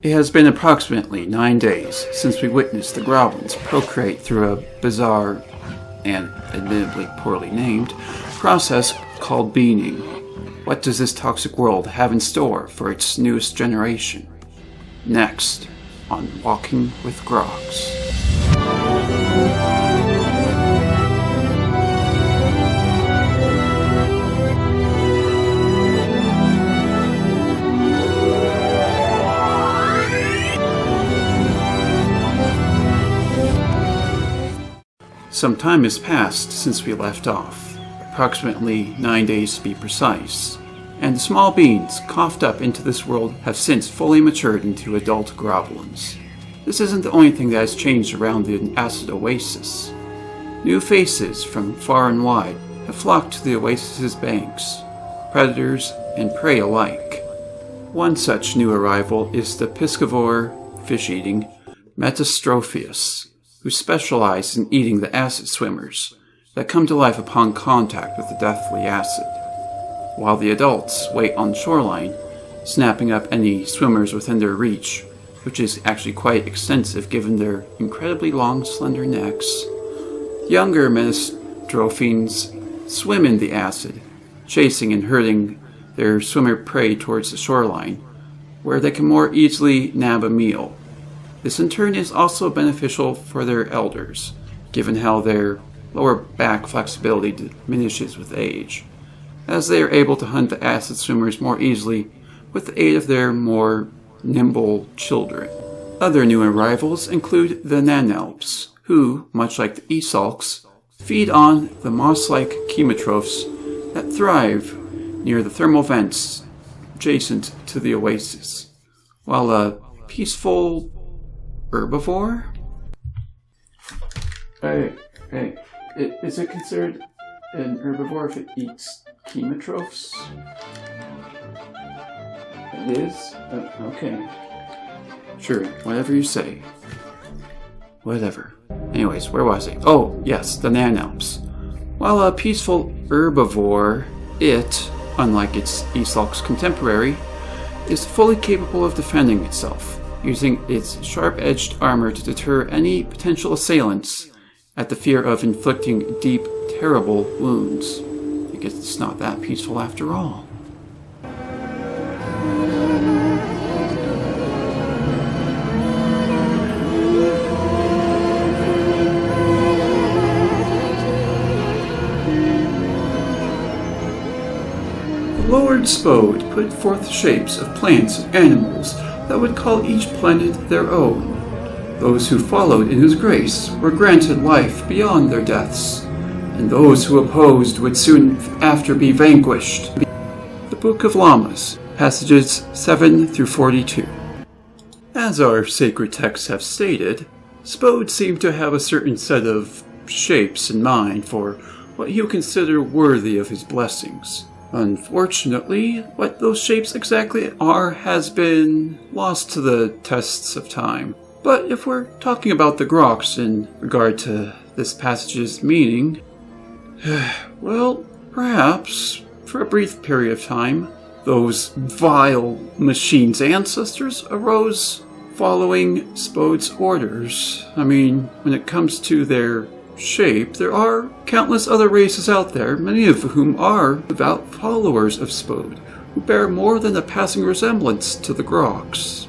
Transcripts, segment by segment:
It has been approximately 9 days since we witnessed the Groblins procreate through a bizarre and admittedly poorly named process called beaning. What does this toxic world have in store for its newest generation? Next on Walking with Grox. Some time has passed since we left off, approximately 9 days to be precise, and the small beings coughed up into this world have since fully matured into adult groblins. This isn't the only thing that has changed around the acid oasis. New faces from far and wide have flocked to the oasis's banks, predators and prey alike. One such new arrival is the piscivore, fish-eating, Metastrophius, who specialize in eating the acid swimmers that come to life upon contact with the deathly acid, while the adults wait on the shoreline, snapping up any swimmers within their reach, which is actually quite extensive given their incredibly long, slender necks. Younger Metastrophines swim in the acid, chasing and herding their swimmer prey towards the shoreline, where they can more easily nab a meal. This in turn is also beneficial for their elders, given how their lower back flexibility diminishes with age, as they are able to hunt the acid swimmers more easily with the aid of their more nimble children. Other new arrivals include the Nanelps, who, much like the Esalks, feed on the moss-like chemotrophs that thrive near the thermal vents adjacent to the oasis, while a peaceful herbivore? Hey, is it considered an herbivore if it eats chemotrophs? It is? Okay. Sure, whatever you say. Whatever. Anyways, where was I? Oh, yes, the Nanelps. While a peaceful herbivore, it, unlike its Esalk's contemporary, is fully capable of defending itself, using its sharp-edged armor to deter any potential assailants at the fear of inflicting deep, terrible wounds. I guess it's not that peaceful after all. Lord Spode put forth shapes of plants and animals that would call each planet their own. Those who followed in his grace were granted life beyond their deaths, and those who opposed would soon after be vanquished. The Book of Llamas, passages 7 through 42. As our sacred texts have stated, Spode seemed to have a certain set of shapes in mind for what he would consider worthy of his blessings. Unfortunately, what those shapes exactly are has been lost to the tests of time. But if we're talking about the Grox in regard to this passage's meaning, well, perhaps, for a brief period of time, those vile machines' ancestors arose following Spode's orders. I mean, when it comes to their shape, there are countless other races out there, many of whom are devout followers of Spode, who bear more than a passing resemblance to the Grox.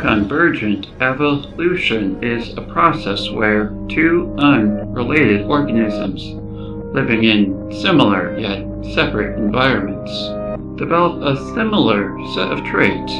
Convergent evolution is a process where two unrelated organisms living in similar yet separate environments develop a similar set of traits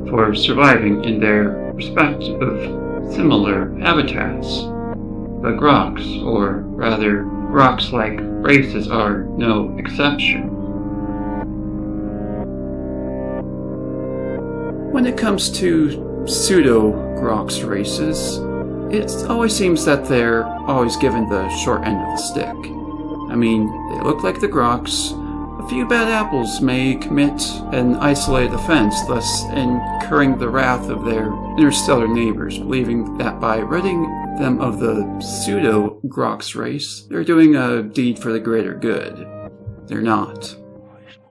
for surviving in their respective similar habitats. The Grox, or rather Grox-like races, are no exception. When it comes to pseudo-Grox races, it always seems that they're always given the short end of the stick. I mean, they look like the Grox, A few bad apples may commit an isolated offense, thus incurring the wrath of their interstellar neighbors, believing that by ridding them of the pseudo-Grox race, they're doing a deed for the greater good. They're not.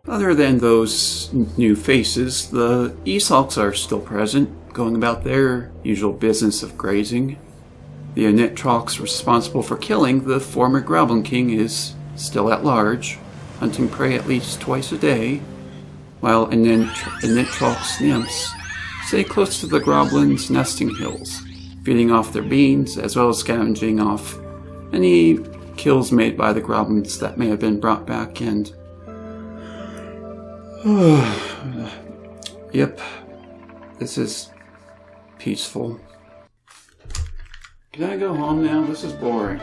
Other than those new faces, the Esalks are still present, going about their usual business of grazing. The Anitrox responsible for killing the former Goblin King is still at large, hunting prey at least twice a day, while Anitrox nymphs stay close to the Groblin's nesting hills, feeding off their beans as well as scavenging off any kills made by the Groblins that may have been brought back and... Yep, this is peaceful. Can I go home now? This is boring.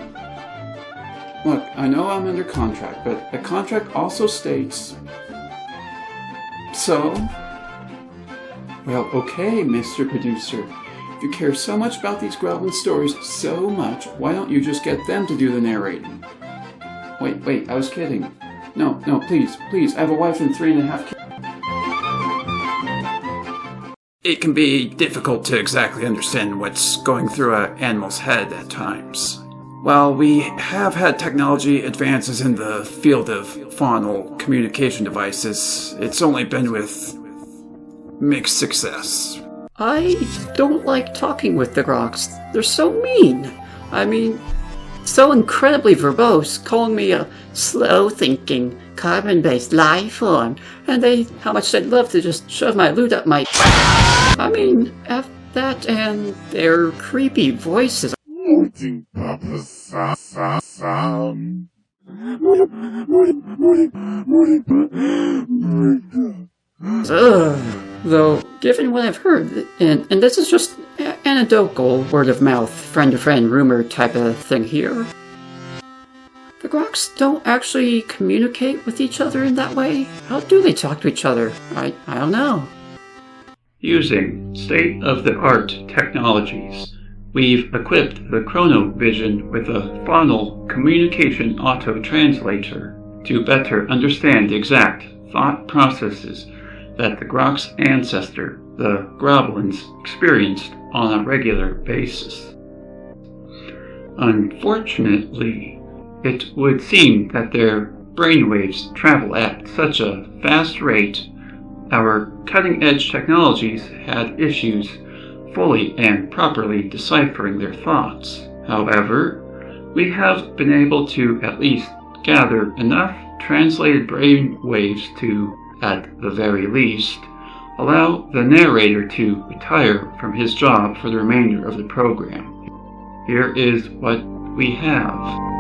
Look, I know I'm under contract, but the contract also states... So? Well, okay, Mr. Producer. If you care so much about these Goblin stories so much, why don't you just get them to do the narrating? Wait, I was kidding. No, please, I have a wife and 3.5 kids. It can be difficult to exactly understand what's going through an animal's head at times. While we have had technology advances in the field of faunal communication devices, it's only been with mixed success. I don't like talking with the Grox. They're so mean. I mean, so incredibly verbose, calling me a slow-thinking, carbon-based life form, and how much they'd love to just shove my loot up my... I mean, after that and their creepy voices. Though, given what I've heard, and this is just anecdotal, word-of-mouth, friend-to-friend rumor type of thing here, the Grox don't actually communicate with each other in that way. How do they talk to each other? I don't know. Using state-of-the-art technologies, we've equipped the Chronovision with a faunal communication auto-translator to better understand the exact thought processes that the Grox ancestor, the Groblins, experienced on a regular basis. Unfortunately, it would seem that their brainwaves travel at such a fast rate, our cutting-edge technologies had issues fully and properly deciphering their thoughts. However, we have been able to at least gather enough translated brainwaves to, at the very least, allow the narrator to retire from his job for the remainder of the program. Here is what we have.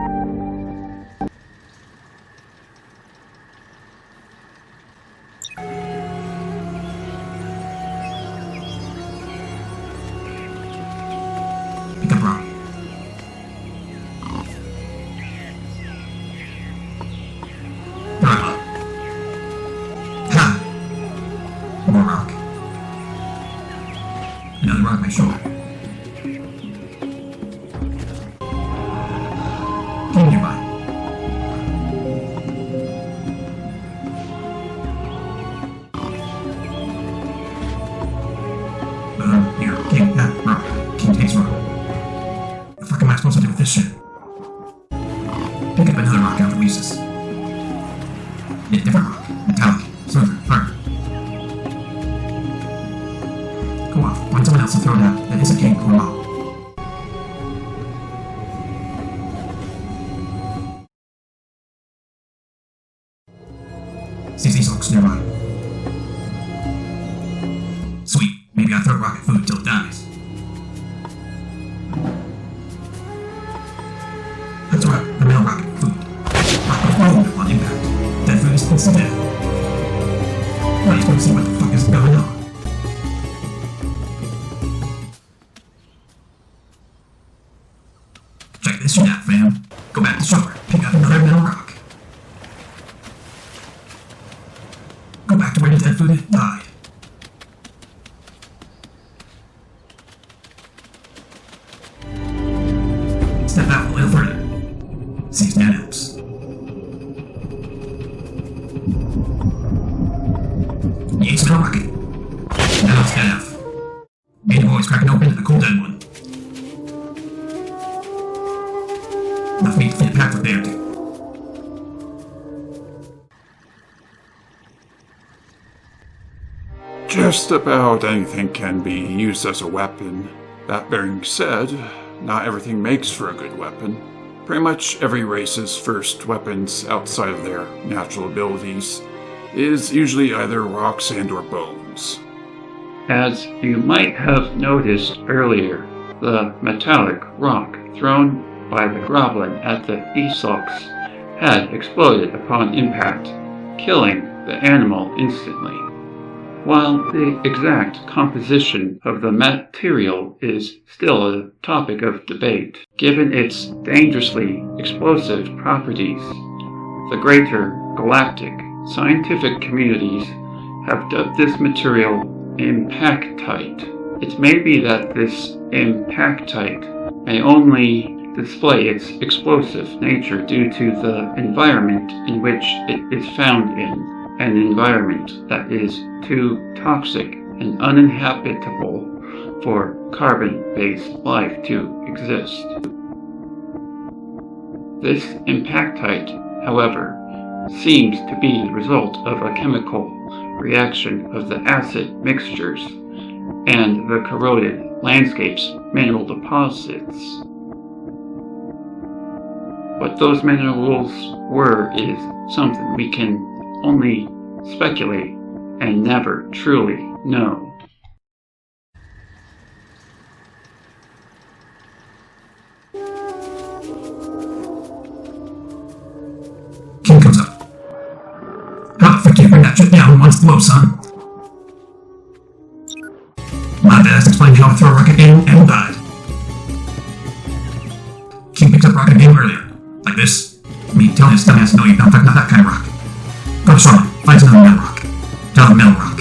More rock. Another rock on my shoulder. Get nearby. Here, King, rock. King takes rock. What the fuck am I supposed to do with this shit? Pick up another rock out of the Weezus. Yeah, different rock. Metallic. Silver. Firm. Go off. Find someone else to throw it at that isn't King or Mom. See these looks nearby. Sweet. Maybe I'll throw rocket food till it dies. That's right. The male rocket food. Rocket food on impact. Dead food is instant dead. Now let's go see what the fuck is going on. Check this shit out, fam. Go back to shore. Pick up another metal rock. Go back to where the dead food had died. Step out a little further. See if that helps. cracking open and a cold dead one. Enough meat to feed a pack for a day or two. Just about anything can be used as a weapon. That being said, not everything makes for a good weapon. Pretty much every race's first weapons outside of their natural abilities is usually either rocks and or bones. As you might have noticed earlier, the metallic rock thrown by the goblin at the Esox had exploded upon impact, killing the animal instantly. While the exact composition of the material is still a topic of debate, given its dangerously explosive properties, the greater galactic scientific communities have dubbed this material impactite. It may be that this impactite may only display its explosive nature due to the environment in which it is found in, an environment that is too toxic and uninhabitable for carbon-based life to exist. This impactite, however, seems to be the result of a chemical reaction of the acid mixtures and the corroded landscape's mineral deposits. What those minerals were is something we can only speculate and never truly know. King comes up. How the frick do you bring that shit down once it's low, son? My best explained how to throw a rocket in and died. King picked up rocket a game earlier. Like this. Me telling his dumbass no, you're not that kind of rock. Go to Shoreline, find another metal rock. Another metal rock.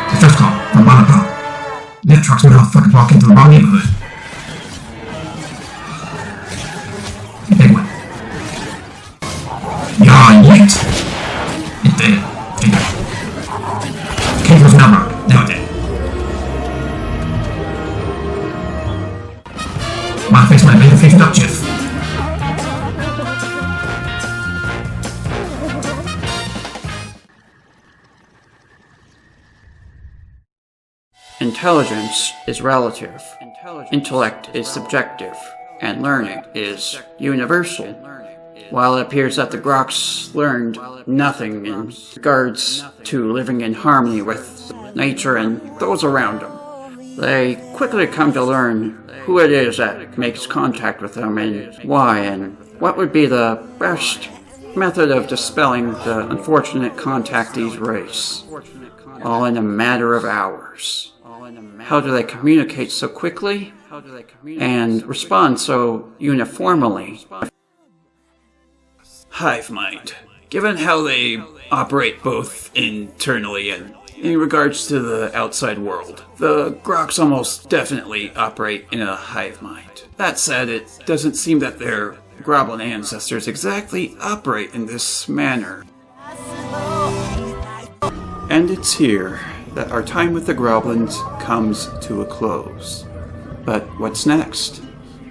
The first call from Mama Pop. That truck's gonna fucking walk into the wrong neighborhood. Big one. Yaw, yeet! It dead. King was metal rock. Now dead. My face might have been figured out, Jeff. Intelligence is relative, intellect is subjective, and learning is universal. While it appears that the Grox learned nothing in regards to living in harmony with nature and those around them, they quickly come to learn who it is that makes contact with them and why, and what would be the best method of dispelling the unfortunate contactee's race, all in a matter of hours. How do they communicate so quickly and respond so uniformly? Hive mind. Given how they operate both internally and in regards to the outside world, the Grox almost definitely operate in a hive mind. That said, it doesn't seem that their goblin ancestors exactly operate in this manner. And it's here that our time with the Groblins comes to a close. But what's next?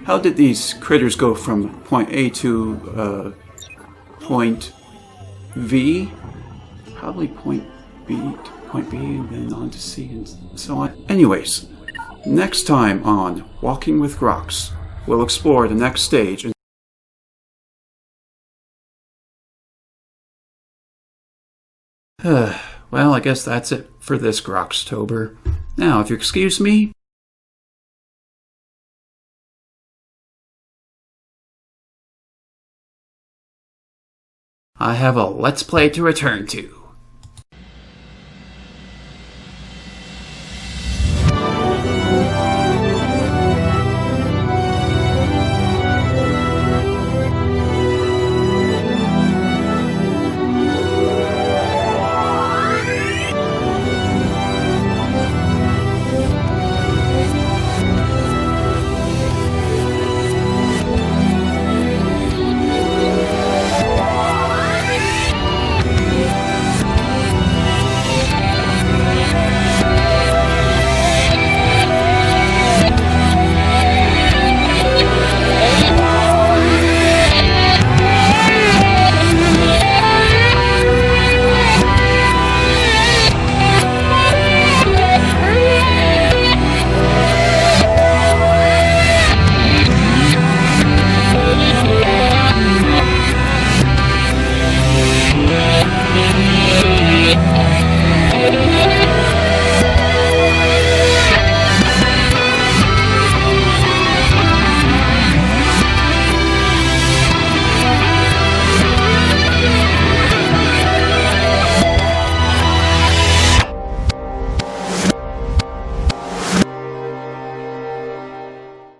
How did these critters go from point A to point V? Probably point B to point B and then on to C and so on. Anyways, next time on Walking with Grox, we'll explore the next stage. Well, I guess that's it for this Groxtober. Now, if you excuse me, I have a Let's Play to return to.